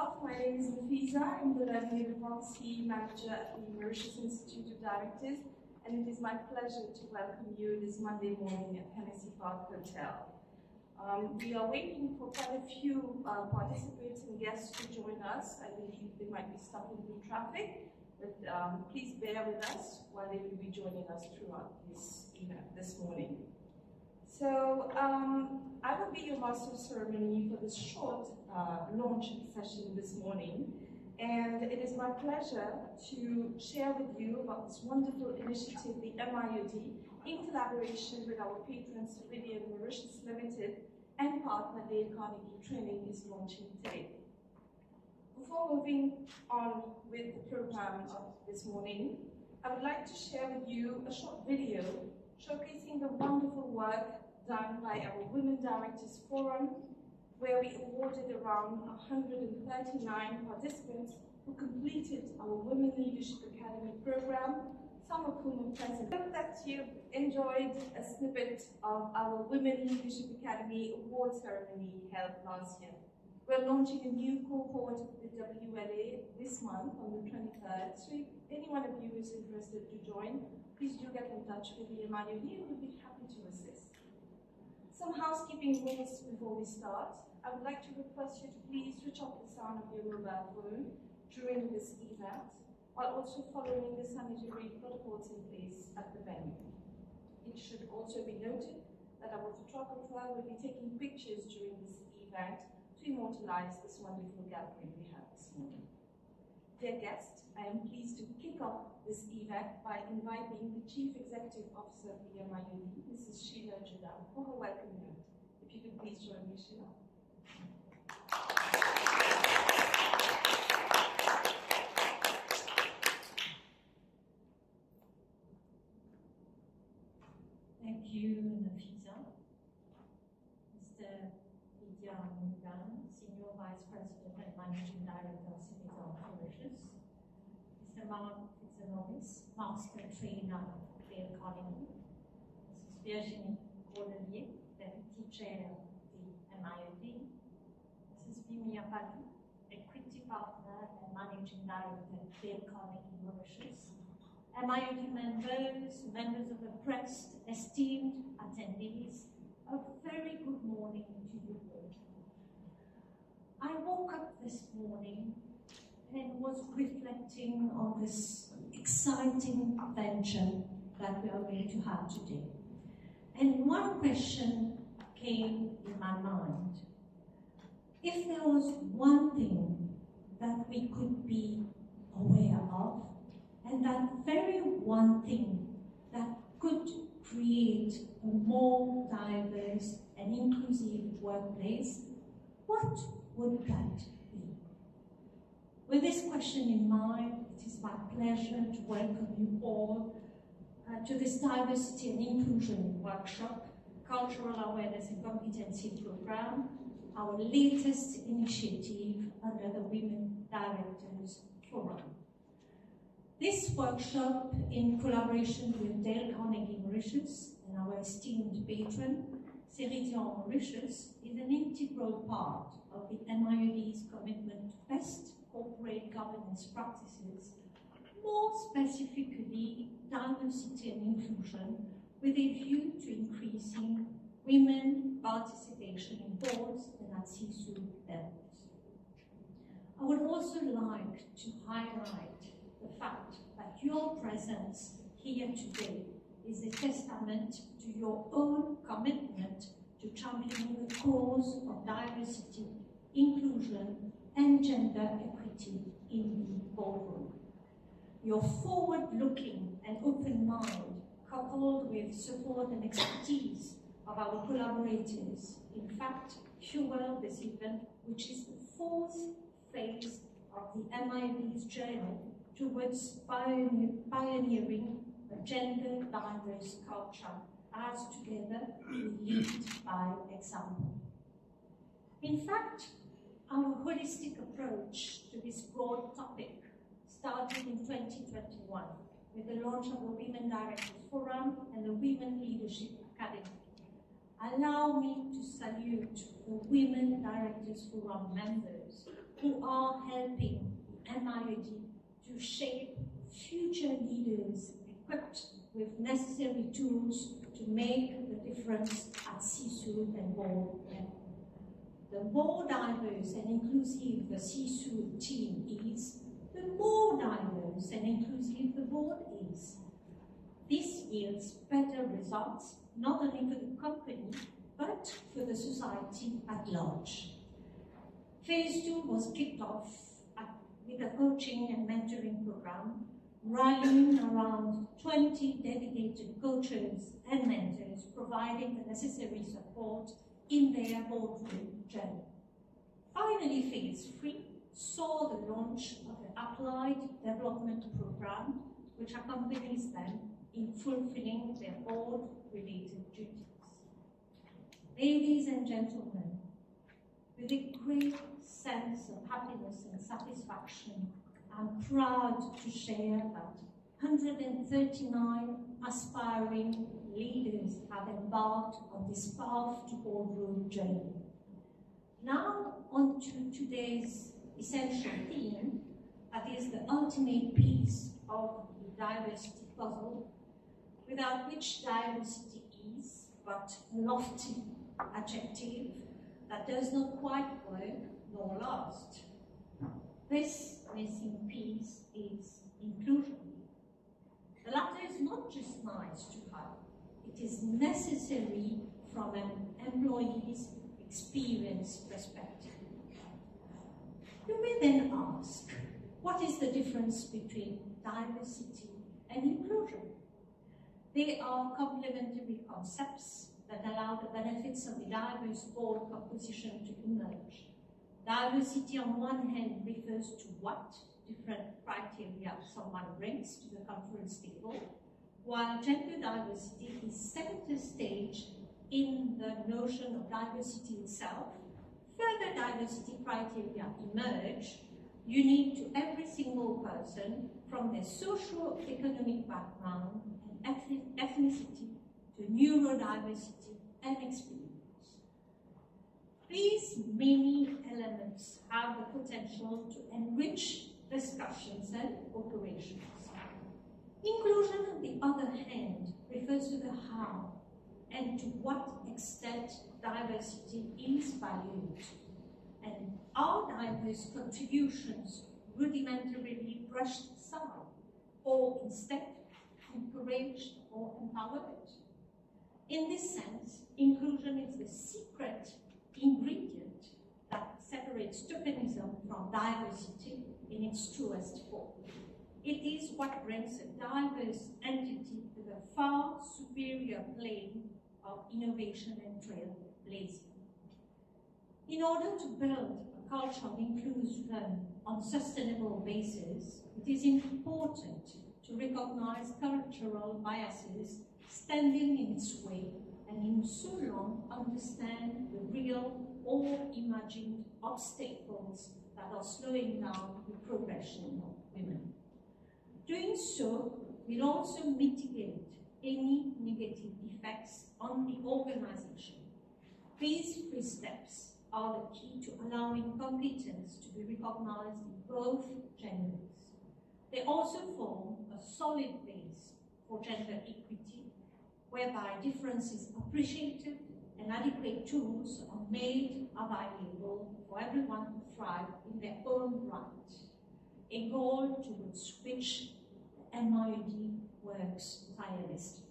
off, my name is Nafisa. I'm the Revenue Policy Manager at the Mauritius Institute of Directors, and it is my pleasure to welcome you this Monday morning at Hennessy Park Hotel. We are waiting for quite a few participants and guests to join us. I believe they might be stuck in the traffic, but please bear with us while they will be joining us throughout this event this morning. So I will be your master of ceremony for this short launch session this morning, and it is my pleasure to share with you about this wonderful initiative, the MIoD, in collaboration with our patron Ceridian Mauritius Limited and partner Dale Carnegie Training is launching today. Before moving on with the program of this morning, I would like to share with you a short video showcasing the wonderful work done by our Women Directors Forum, where we awarded around 139 participants who completed our Women Leadership Academy program, some of whom are present. I hope that you've enjoyed a snippet of our Women Leadership Academy award ceremony held last year. We're launching a new cohort of the WLA this month on the 23rd, so if any one of you is interested to join, please do get in touch with the MIoD and we'll be happy to assist. Some housekeeping rules before we start. I would like to request you to please switch off the sound of your mobile phone during this event, while also following the sanitary protocols in place at the venue. It should also be noted that our photographer will be taking pictures during this event to immortalize this wonderful gathering we had this morning. Dear guests, I am pleased to kick off this event by inviting the Chief Executive Officer of the MIoD, Mrs. Sheila Judam, for her welcome note. If you could please join me, Sheila. Thank you, Nafisa. Mr. Idian Mugan, Senior Vice President and Managing Director of Ceridian Mauritius. Mr. Mark Fitzanovis, Master Trainer at Dale Carnegie. Mrs. Virginie Godelier, Deputy Chair of the MIoD. Mrs. Vimia Padu, Equity Partner and Managing Director at Dale Carnegie Mauritius. MIoD members, members of the press, esteemed attendees, a very good morning to you all. I woke up this morning and was reflecting on this exciting venture that we are going to have today. And one question came in my mind. If there was one thing that we could be aware of, and that very one thing that could create a more diverse and inclusive workplace, what would that be? With this question in mind, it is my pleasure to welcome you all to this Diversity and Inclusion Workshop, Cultural Awareness and Competency Program, our latest initiative under the Women Directors Forum. This workshop, in collaboration with Dale Carnegie Mauritius and our esteemed patron, Ceridian Mauritius, is an integral part of the MIoD's commitment to best corporate governance practices, more specifically diversity and inclusion, with a view to increasing women participation in boards and at C-suite levels. I would also like to highlight the fact that your presence here today is a testament to your own commitment to championing the cause of diversity, inclusion, and gender equity in the boardroom. Your forward-looking and open mind, coupled with support and expertise of our collaborators, in fact, fuel this event, which is the fourth phase of the MIoD's journey towards pioneering a gender-diverse culture, as together we lead by example. In fact, our holistic approach to this broad topic started in 2021 with the launch of the Women Directors Forum and the Women Leadership Academy. Allow me to salute the Women Directors Forum members who are helping MIoD to shape future leaders equipped with necessary tools to make the difference at C-suite and board level. The more diverse and inclusive the C-suite team is, the more diverse and inclusive the board is. This yields better results, not only for the company, but for the society at large. Phase 2 was kicked off with a coaching and mentoring program, rallying around 20 dedicated coaches and mentors, providing the necessary support in their boardroom journey. Finally, phase 3 saw the launch of the Applied Development Program, which accompanies them in fulfilling their board-related duties. Ladies and gentlemen, with a great sense of happiness and satisfaction, I'm proud to share that 139 aspiring leaders have embarked on this path to boardroom journey. Now on to today's essential theme, that is the ultimate piece of the diversity puzzle, without which diversity is but a lofty adjective that does not quite work nor last. This missing piece is inclusion. The latter is not just nice to have, it is necessary from an employee's experience perspective. You may then ask, what is the difference between diversity and inclusion? They are complementary concepts that allow the benefits of the diverse board composition to emerge. Diversity on one hand refers to what different criteria someone brings to the conference table, while gender diversity is center stage in the notion of diversity itself. Further diversity criteria emerge, unique to every single person from their socio-economic background and ethnicity to neurodiversity and experience. These many elements have the potential to enrich discussions and operations. Inclusion, on the other hand, refers to the how and to what extent diversity is valued, and are diverse contributions rudimentarily brushed aside, or instead encouraged or empowered. In this sense, inclusion is the secret ingredient that separates tokenism from diversity in its truest form. It is what brings a diverse entity to the far superior plane of innovation and trailblazing. In order to build a culture of inclusion on a sustainable basis, it is important to recognize cultural biases standing in its way, and in so long understand the real or imagined obstacles that are slowing down the progression of women. Doing so will also mitigate any negative effects on the organization. These 3 steps are the key to allowing competence to be recognized in both genders. They also form a solid base for gender equity, whereby difference is appreciated and adequate tools are made available for everyone to thrive in their own right, a goal towards which the MIoD works tirelessly.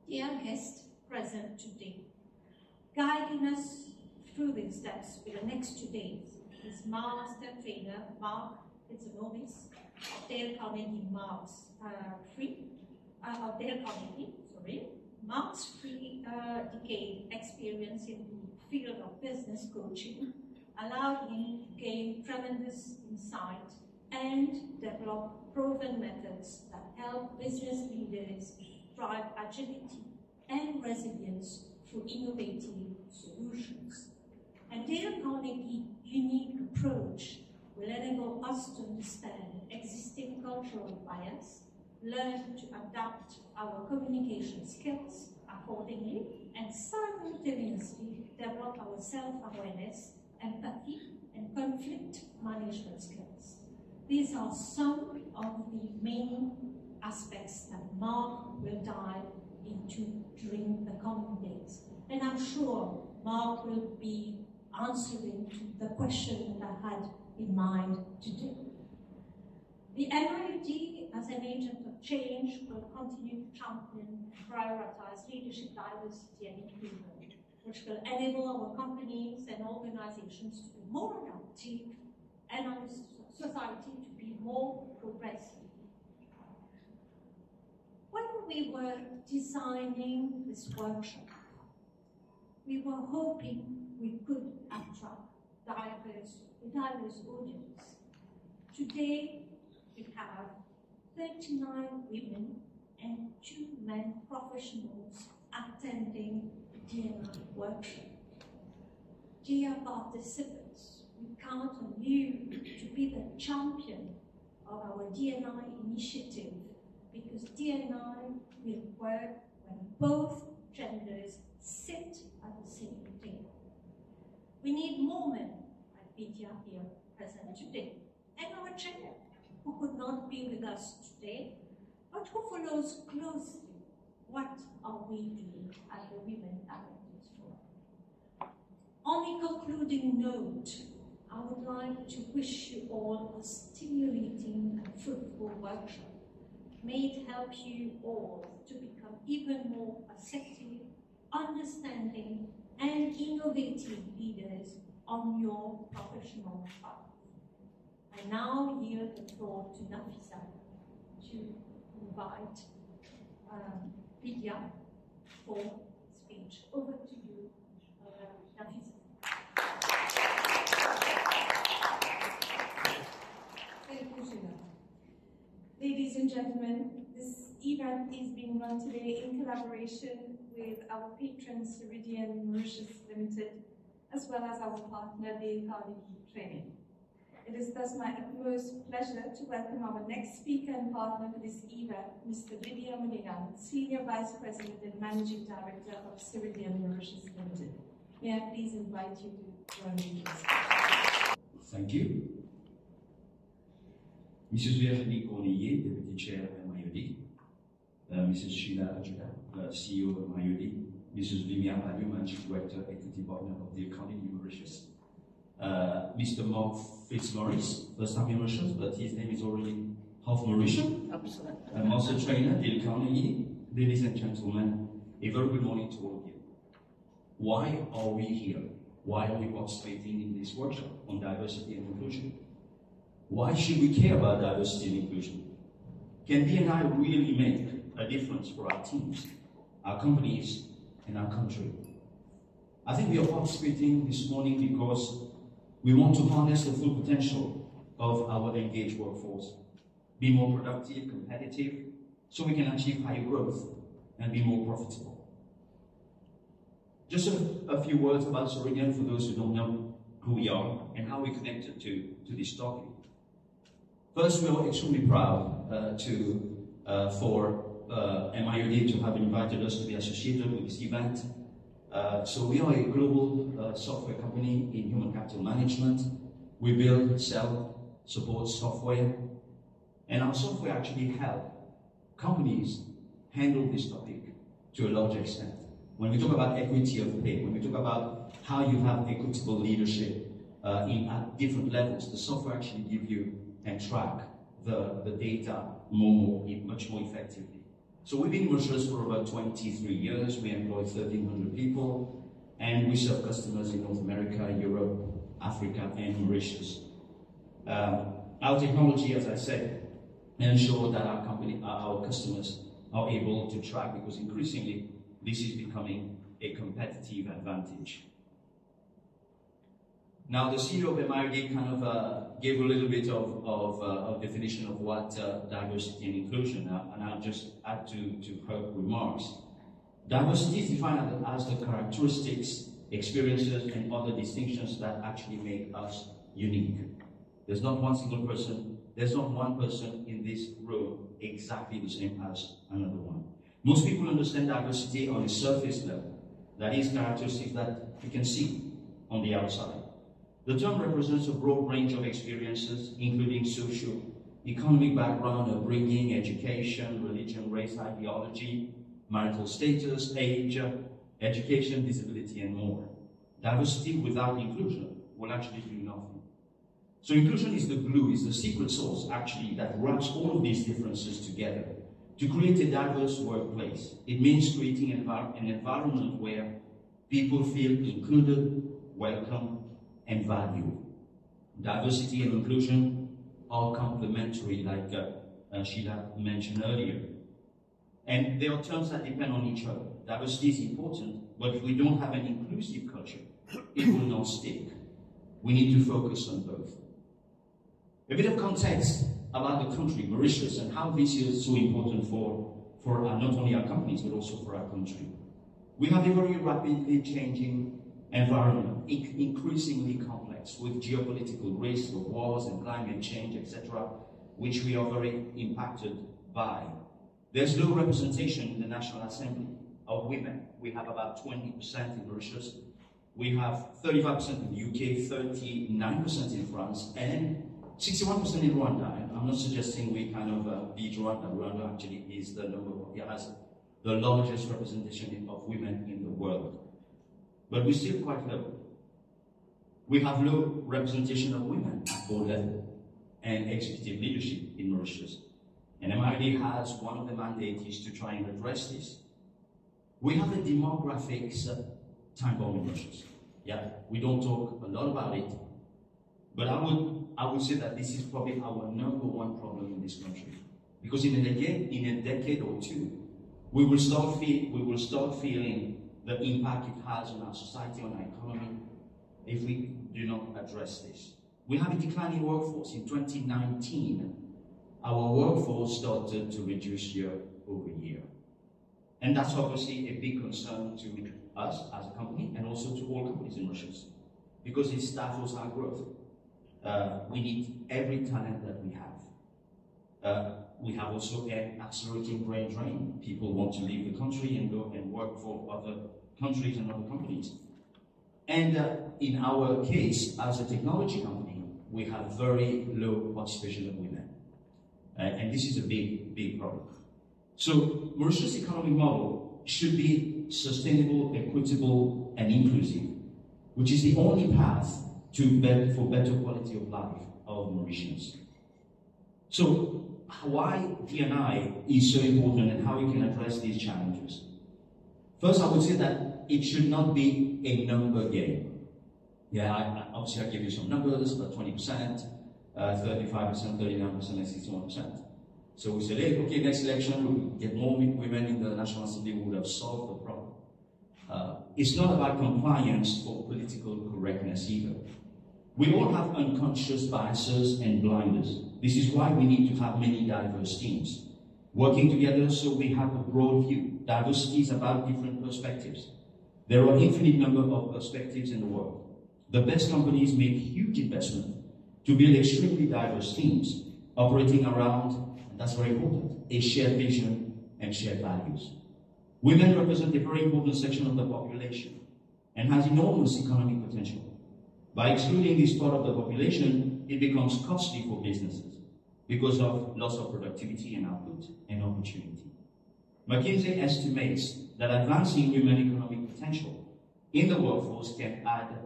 Dear guest present today, guiding us through these steps for the next 2 days is master trainer Mark, it's a novice, of Dale Carnegie Mark's Mark's 3-decade experience in the field of business coaching allowed him to gain tremendous insight and develop proven methods that help business leaders drive agility and resilience through innovative solutions. And Dale Carnegie's unique approach will enable us to understand existing cultural bias, learn to adapt our communication skills accordingly, and simultaneously develop our self-awareness empathy, and conflict management skills. These are some of the main aspects that Mark will dive into during the coming days. And I'm sure Mark will be answering to the question that I had in mind today. The MIoD, as an agent of change, will continue to champion and prioritize leadership, diversity, and inclusion, which will enable our companies and organizations to be more adaptive and our society to be more progressive. When we were designing this workshop, we were hoping we could attract a diverse audience. Today, we have 39 women and 2 men professionals attending the DNI workshop. Dear participants, we count on you to be the champion of our DNI initiative, because DNI will work when both genders sit at the same table. We need more men like Vidya here present today, and our chair, who could not be with us today, but who follows closely what are we doing at the Women Directors Forum. On a concluding note, I would like to wish you all a stimulating and fruitful workshop. May it help you all to become even more assertive, understanding, and innovative leaders on your professional path. I now yield the floor to Nafisa to invite Vidya for speech. Over to you, Nafisa. Thank you, Sheila. Ladies and gentlemen, this event is being run today in collaboration with our patron Ceridian Mauritius Limited, as well as our partner, Dale Carnegie Training. It is thus my utmost pleasure to welcome our next speaker and partner for this event, Mr. Lydia Munigan, Senior Vice President and Managing Director of Ceridian Mauritius Limited. May I please invite you to join me. Thank you. Mrs. Virginie Cornillier, Deputy Chair of MIoD, Mrs. Sheila Ajula, CEO of MIoD, Mrs. Vimia Adu, Managing Director, Equity Partner of the Carnegie Mauritius, Mr. Mark Fitzmaurice, first time in Mauritius, but his name is already half Mauritian. Absolutely. Master Trainer, Dale Carnegie. Ladies and gentlemen, a very good morning to all of you. Why are we here? Why are we participating in this workshop on diversity and inclusion? Why should we care about diversity and inclusion? Can DNI really make a difference for our teams, our companies, and our country? I think we are participating this morning because we want to harness the full potential of our engaged workforce, be more productive, competitive, so we can achieve higher growth and be more profitable. Just a few words about Ceridian for those who don't know who we are and how we connected to this topic. First, we are extremely proud for MIoD to have invited us to be associated with this event. So we are a global software company in human capital management. We build, sell, support software, and our software actually help companies handle this topic to a large extent. When we talk about equity of pay, when we talk about how you have equitable leadership at different levels, the software actually gives you and track the data much more effectively. So we've been in Mauritius for about 23 years. We employ 1,300 people, and we serve customers in North America, Europe, Africa, and Mauritius. Our technology, as I said, ensures that our customers are able to track, because increasingly this is becoming a competitive advantage. Now, the CEO of MIoD kind of gave a little bit of definition of what diversity and inclusion are, and I'll just add to her remarks. Diversity is defined as the characteristics, experiences, and other distinctions that actually make us unique. There's not one single person, there's not one person in this room exactly the same as another one. Most people understand diversity on a surface level. That is characteristics that you can see on the outside. The term represents a broad range of experiences, including socio-economic background, upbringing, education, religion, race, ideology, marital status, age, education, disability, and more. Diversity without inclusion will actually do nothing. So inclusion is the glue, is the secret sauce, actually, that wraps all of these differences together to create a diverse workplace. It means creating an environment where people feel included, welcome, and valued. Diversity and inclusion are complementary, like Sheila mentioned earlier. And there are terms that depend on each other. Diversity is important, but if we don't have an inclusive culture, it will not stick. We need to focus on both. A bit of context about the country, Mauritius, and how this is so important for not only our companies, but also for our country. We have a very rapidly changing environment, increasingly complex, with geopolitical risks, of wars and climate change, etc., which we are very impacted by. There's low representation in the National Assembly of women. We have about 20% in Mauritius. We have 35% in the UK, 39% in France, and 61% in Rwanda. And I'm not suggesting we kind of beat Rwanda. Rwanda actually is the has the largest representation of women in the world. But we're still quite low. We have low representation of women at board level and executive leadership in Mauritius. And MIoD has one of the mandates is to try and address this. We have a demographics time bomb in Mauritius. Yeah, we don't talk a lot about it, but I would say that this is probably our #1 problem in this country. Because in a decade or two, we will start feeling the impact it has on our society, on our economy, if we do not address this. We have a declining workforce. In 2019, our workforce started to reduce year over year. And that's obviously a big concern to us as a company and also to all companies in Mauritius, because it stifles our growth. We need every talent that we have. We have also an accelerating brain drain. People want to leave the country and go and work for other countries and other companies. And in our case, as a technology company, we have very low participation of women. And this is a big problem. So Mauritius' economic model should be sustainable, equitable, and inclusive, which is the only path for better quality of life of Mauritians. So why D&I is so important and how we can address these challenges. First, I would say that it should not be a number game. Yeah, obviously I give you some numbers, about 20%, 35%, 39%, and 61%. So we said, hey, okay, next election, we'll get more women in the National Assembly, we would have solved the problem. It's not about compliance or political correctness either. We all have unconscious biases and blinders. This is why we need to have many diverse teams working together so we have a broad view. Diversity is about different perspectives. There are an infinite number of perspectives in the world. The best companies make huge investment to build extremely diverse teams operating around, and that's very important, a shared vision and shared values. Women represent a very important section of the population and has enormous economic potential. By excluding this part of the population, it becomes costly for businesses because of loss of productivity and output and opportunity. McKinsey estimates that advancing women economic potential in the workforce can add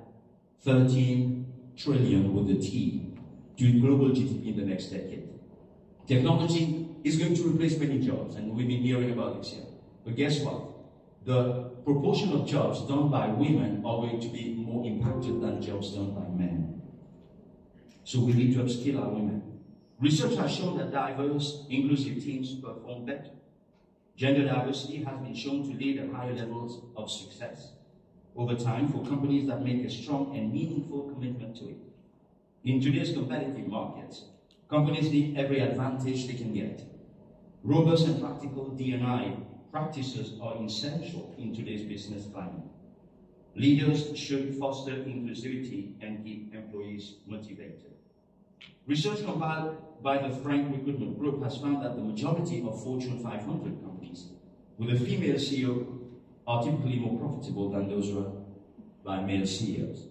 13 trillion with a T to global GDP in the next decade. Technology is going to replace many jobs, and we've been hearing about this here. But guess what? The proportion of jobs done by women are going to be more impacted than jobs done by men. So we need to upskill our women. Research has shown that diverse, inclusive teams perform better. Gender diversity has been shown to lead at higher levels of success over time for companies that make a strong and meaningful commitment to it. In today's competitive markets, companies need every advantage they can get. Robust and practical D&I practices are essential in today's business climate. Leaders should foster inclusivity and keep employees motivated. Research compiled by the Frank Recruitment Group has found that the majority of Fortune 500 companies with a female CEO are typically more profitable than those run by male CEOs.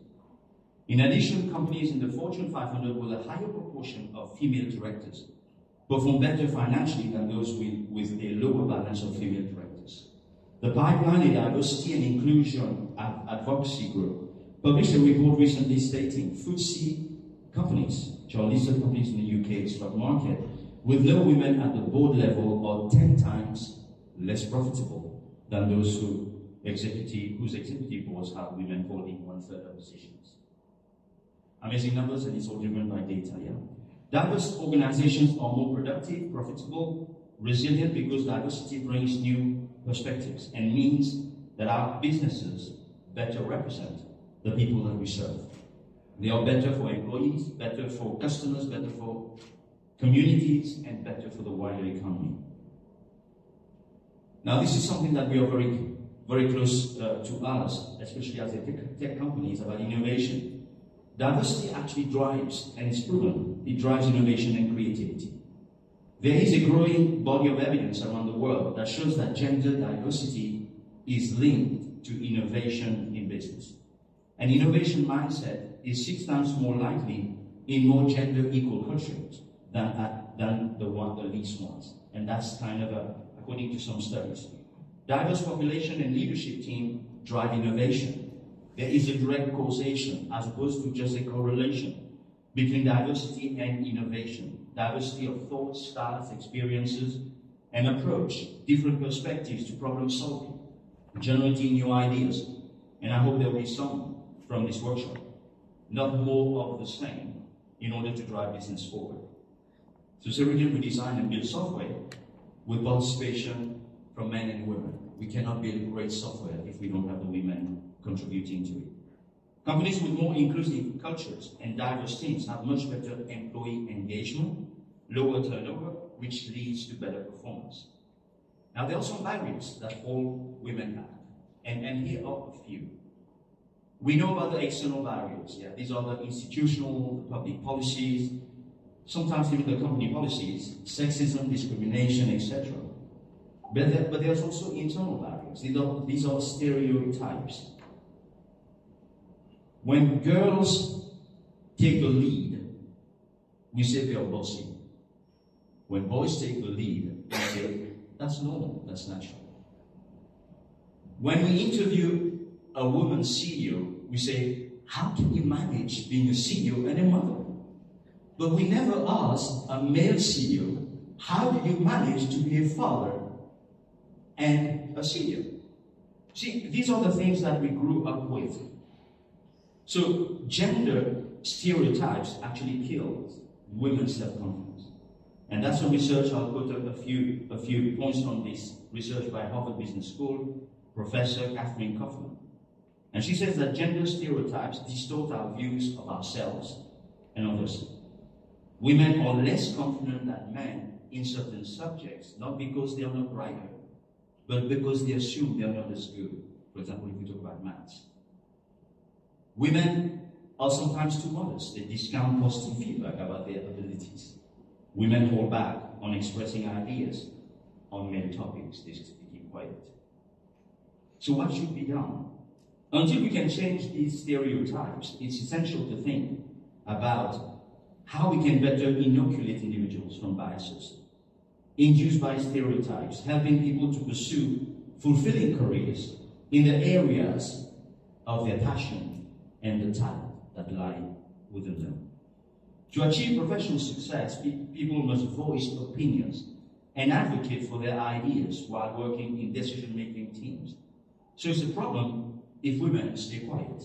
In addition, companies in the Fortune 500 with a higher proportion of female directors perform better financially than those with a lower balance of female directors. The Pipeline, a diversity and inclusion advocacy group, published a report recently stating FTSE companies, which are listed companies in the UK stock market, with no women at the board level are 10 times less profitable than those whose executive boards have women holding 1/3 of positions. Amazing numbers, and it's all driven by data, yeah? Diverse organizations are more productive, profitable, resilient, because diversity brings new perspectives and means that our businesses better represent the people that we serve. They are better for employees, better for customers, better for communities, and better for the wider economy. Now, this is something that we are very, very close to us, especially as a tech company, is about innovation. Diversity actually drives, and it's proven, it drives innovation and creativity. There is a growing body of evidence around the world that shows that gender diversity is linked to innovation in business. An innovation mindset is 6 times more likely in more gender equal cultures than the least ones. And that's kind of according to some studies. Diverse population and leadership team drive innovation. There is a direct causation as opposed to just a correlation between diversity and innovation. Diversity of thoughts, styles, experiences, and approach, different perspectives to problem solving, generating new ideas. And I hope there will be some from this workshop, not more of the same, in order to drive business forward. So Ceridian, we design and build software with participation from men and women. We cannot build great software if we don't have the women contributing to it. Companies with more inclusive cultures and diverse teams have much better employee engagement, lower turnover, which leads to better performance. Now, there are some barriers that all women have, and here are a few. We know about the external barriers. Yeah, these are the institutional, public policies, sometimes even the company policies, sexism, discrimination, etc. But there's also internal barriers. These are stereotypes. When girls take the lead, we say they are bossy. When boys take the lead, we say that's normal, that's natural. When we interview a woman CEO, we say, how can you manage being a CEO and a mother? But we never ask a male CEO, how do you manage to be a father and a CEO? See, these are the things that we grew up with. So gender stereotypes actually kill women's self-confidence. And that's some research. I'll put up a few points on this research by Harvard Business School, Professor Catherine Kaufman. And she says that gender stereotypes distort our views of ourselves and others. Women are less confident than men in certain subjects, not because they are not brighter, but because they assume they are not as good. For example, if we talk about maths. Women are sometimes too modest. They discount positive feedback about their abilities. Women hold back on expressing ideas on many topics. They just keep quiet. So what should be done? Until we can change these stereotypes, it's essential to think about how we can better inoculate individuals from biases induced by stereotypes, helping people to pursue fulfilling careers in the areas of their passion and the talent that lie within them. To achieve professional success, people must voice opinions and advocate for their ideas while working in decision-making teams. So it's a problem if women stay quiet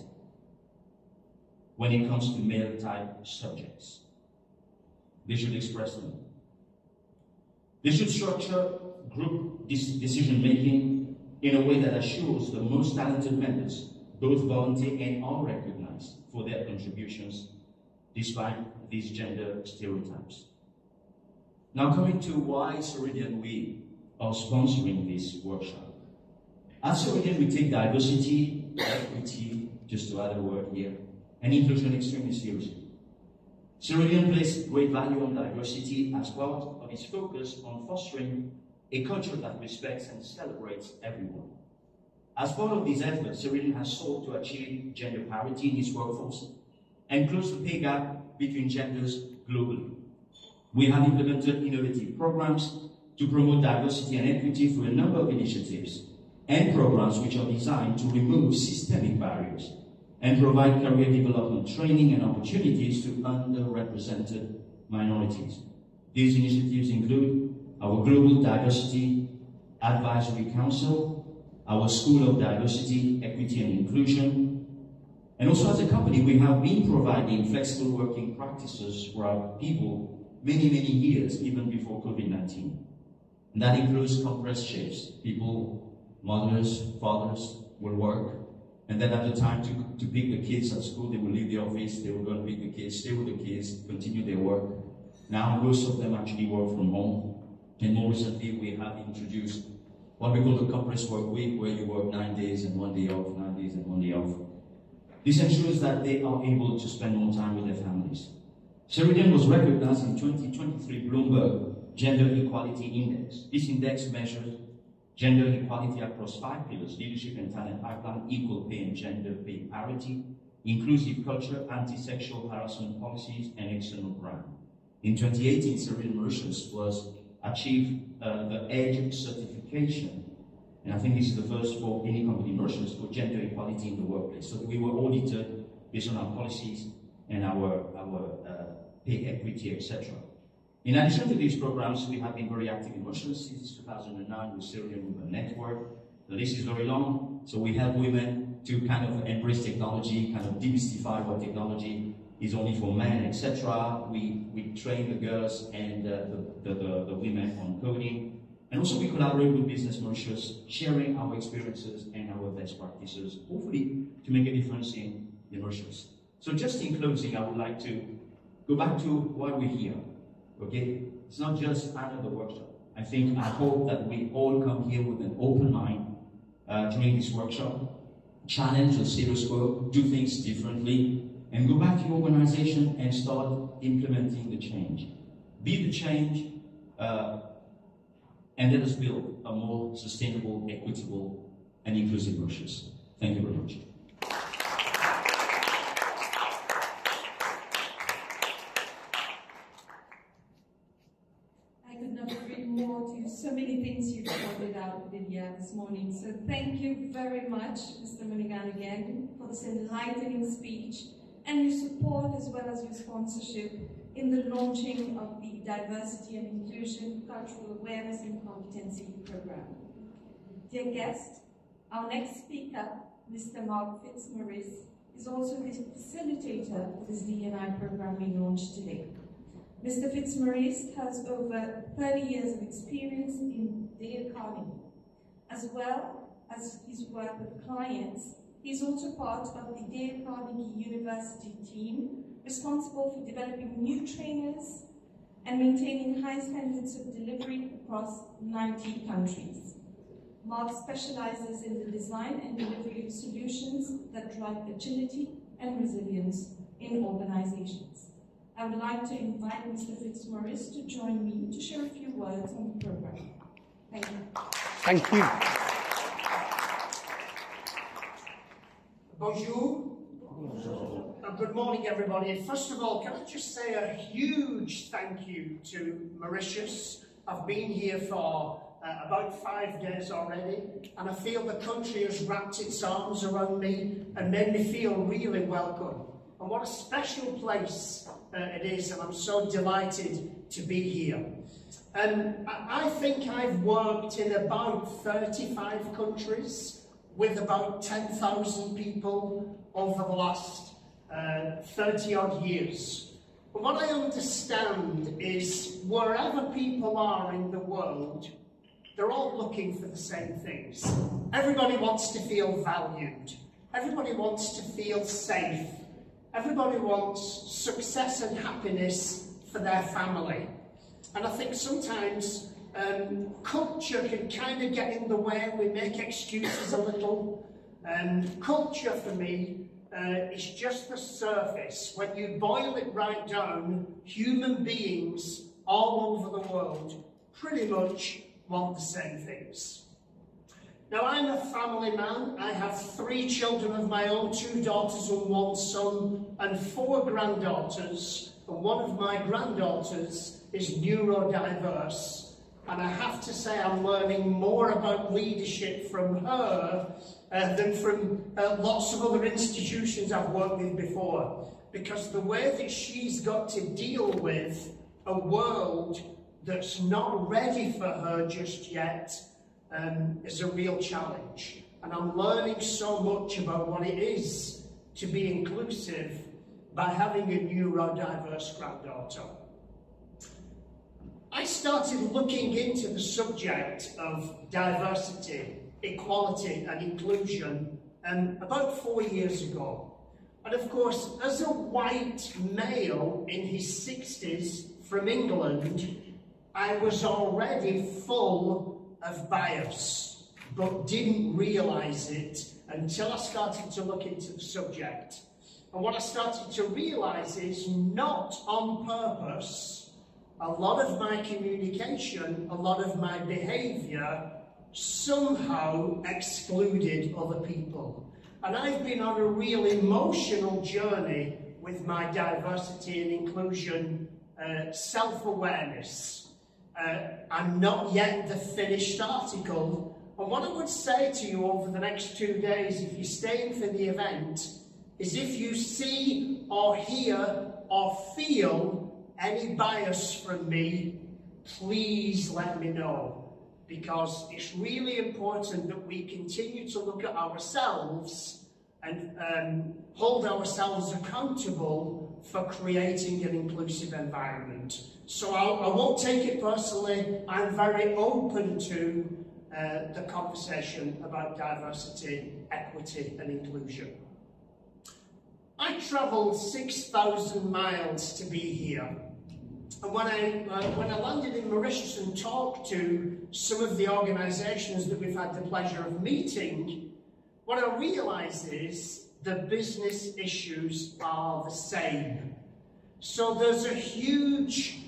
when it comes to male-type subjects. They should express them. They should structure group decision-making in a way that assures the most talented members both volunteer and are recognized for their contributions despite these gender stereotypes. Now coming to why Ceridian we are sponsoring this workshop. At Ceridian we take diversity, equity, just to add a word here, and inclusion extremely seriously. Ceridian places great value on diversity as part of its focus on fostering a culture that respects and celebrates everyone. As part of these efforts, Ceridian has sought to achieve gender parity in its workforce and close the pay gap between genders globally. We have implemented innovative programs to promote diversity and equity through a number of initiatives and programs which are designed to remove systemic barriers and provide career development training and opportunities to underrepresented minorities. These initiatives include our Global Diversity Advisory Council, our School of Diversity, Equity and Inclusion, and also as a company we have been providing flexible working practices for our people many years, even before COVID-19. And that includes compressed shifts. People, mothers, fathers will work, and then at the time to pick the kids at school, they will leave the office, they will go and pick the kids, stay with the kids, continue their work. Now most of them actually work from home, and more recently we have introduced what we call the compressed work week, where you work 9 days and 1 day off, 9 days and 1 day off. This ensures that they are able to spend more time with their families. Ceridian was recognized in 2023 Bloomberg Gender Equality Index. This index measures gender equality across 5 pillars: leadership and talent pipeline, equal pay and gender pay parity, inclusive culture, anti-sexual harassment policies, and external brand. In 2018, Ceridian Mauritius was achieved the EDGE certification, and I think this is the first for any company in Mauritius for gender equality in the workplace. So we were audited based on our policies and our pay equity, etc. In addition to these programs, we have been very active in Mauritius since 2009 with Ceridian Women Network. The list is very long, so we help women to kind of embrace technology, kind of demystify what technology is only for men, etc. We train the girls and the women on coding. And also we collaborate with Business Mauritius, sharing our experiences and our best practices, hopefully to make a difference in Mauritius. So just in closing, I would like to go back to why we're here. Okay? It's not just another workshop. I hope that we all come here with an open mind during this workshop, challenge the status quo, do things differently, and go back to your organization and start implementing the change. Be the change, and let us build a more sustainable, equitable, and inclusive Mauritius. Thank you very much. I could not agree more to so many things you've pointed out, Lydia, this morning. So thank you very much, Mr. Monigan, again, for this enlightening speech and your support as well as your sponsorship in the launching of the Diversity and Inclusion Cultural Awareness and Competency Program. Dear guest, our next speaker, Mr. Mark Fitzmaurice, is also the facilitator of this D&I program we launched today. Mr. Fitzmaurice has over 30 years of experience in data economy. As well as his work with clients, he's also part of the Dale Carnegie University team responsible for developing new trainers and maintaining high standards of delivery across 90 countries. Mark specializes in the design and delivery of solutions that drive agility and resilience in organizations. I would like to invite Mr. Fitzmaurice to join me to share a few words on the program. Thank you. Thank you. Bonjour. Good morning, everybody. First of all, can I just say a huge thank you to Mauritius. I've been here for about 5 days already, and I feel the country has wrapped its arms around me and made me feel really welcome. And what a special place it is, and I'm so delighted to be here. And I think I've worked in about 35 countries with about 10,000 people over the last 30 odd years. But what I understand is wherever people are in the world, they're all looking for the same things. Everybody wants to feel valued. Everybody wants to feel safe. Everybody wants success and happiness for their family. And I think sometimes culture can kind of get in the way. We make excuses a little. Culture for me is just the surface. When you boil it right down, human beings all over the world pretty much want the same things. Now, I'm a family man. I have 3 children of my own, 2 daughters and 1 son, and 4 granddaughters. And one of my granddaughters is neurodiverse. And I have to say I'm learning more about leadership from her than from lots of other institutions I've worked with before. Because the way that she's got to deal with a world that's not ready for her just yet is a real challenge. And I'm learning so much about what it is to be inclusive by having a neurodiverse granddaughter. I started looking into the subject of diversity, equality and inclusion about 4 years ago. And of course, as a white male in his 60s from England, I was already full of bias, but didn't realise it until I started to look into the subject. And what I started to realise is, not on purpose, a lot of my communication, a lot of my behaviour somehow excluded other people. And I've been on a real emotional journey with my diversity and inclusion self-awareness. I'm not yet the finished article, and what I would say to you over the next 2 days, if you're staying for the event, is if you see or hear or feel any bias from me, please let me know, because it's really important that we continue to look at ourselves and hold ourselves accountable for creating an inclusive environment. So I won't take it personally. I'm very open to the conversation about diversity, equity and inclusion. I travelled 6,000 miles to be here. And when I landed in Mauritius and talked to some of the organisations that we've had the pleasure of meeting, what I realised is the business issues are the same. So there's a huge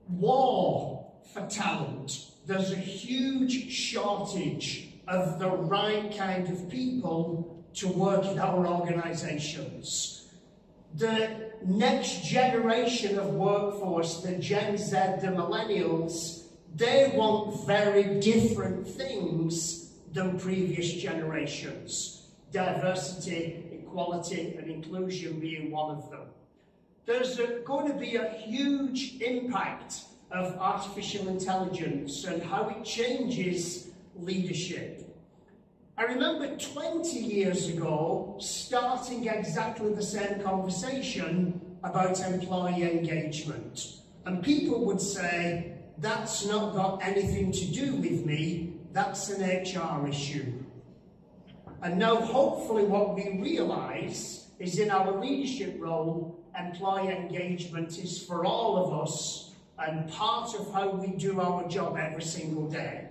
war for talent. There's a huge shortage of the right kind of people to work in our organisations. The next generation of workforce, the Gen Z, the millennials, they want very different things than previous generations. Diversity, equality and inclusion being one of them. There's going to be a huge impact of artificial intelligence and how it changes leadership. I remember 20 years ago starting exactly the same conversation about employee engagement. And people would say, that's not got anything to do with me, that's an HR issue. And now hopefully what we realise is in our leadership role, employee engagement is for all of us and part of how we do our job every single day.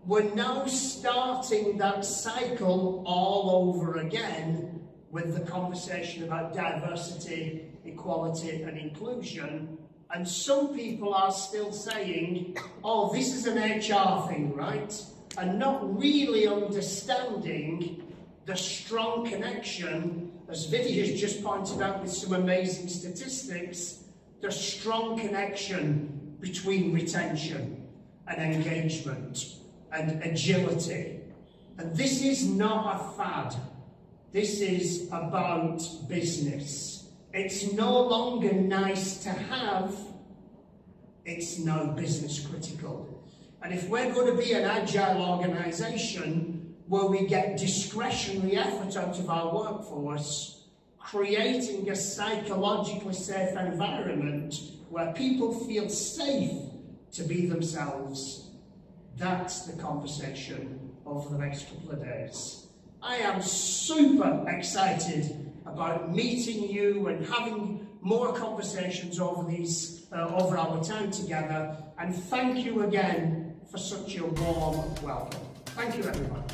We're now starting that cycle all over again with the conversation about diversity, equality and inclusion. And some people are still saying, oh, this is an HR thing, right? And not really understanding the strong connection, as Vinny has just pointed out with some amazing statistics, the strong connection between retention and engagement and agility. And this is not a fad. This is about business. It's no longer nice to have, it's now business critical. And if we're going to be an agile organisation where we get discretionary effort out of our workforce, creating a psychologically safe environment where people feel safe to be themselves, that's the conversation over the next couple of days. I am super excited about meeting you and having more conversations over over our time together, and thank you again for such a warm welcome. Thank you, everyone.